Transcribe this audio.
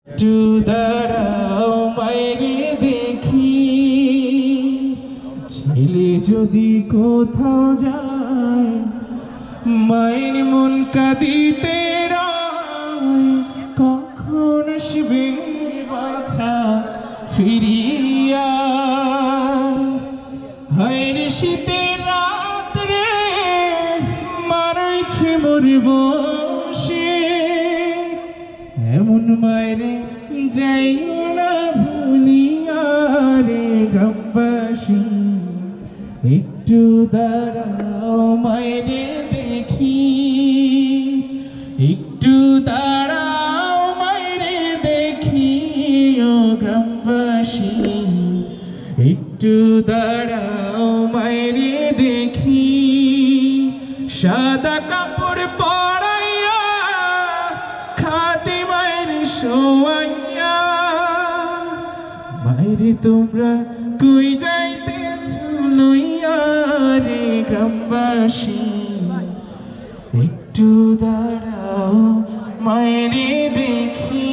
একটু দাঁড়াও মাইরে দেখি, ছেলে যদি কোথাও যায়, মায়ের মন কাঁদিতে রয়। কখন আসবে বাছা ফিরিয়া, হায়রে শীতের রাত রে, মারাইছে মোর বসে। এমন মায়েরে যাইও না ভুলিয়া রে গ্রামবাসী, একটু দাঁড়াও মায়েরে দেখি, একটু দাঁড়াও মায়েরে দেখি ও গ্রামবাসী, একটু দাঁড়াও মায়েরে দেখি। সাদা কাপড় পরাইয়া খাটে মায়ের শোয়াইয়া, মায়েরে তোমরা কই যাইতেছ লইয়া রে গ্রামবাসী, একটু দাঁড়াও মায়েরে দেখি।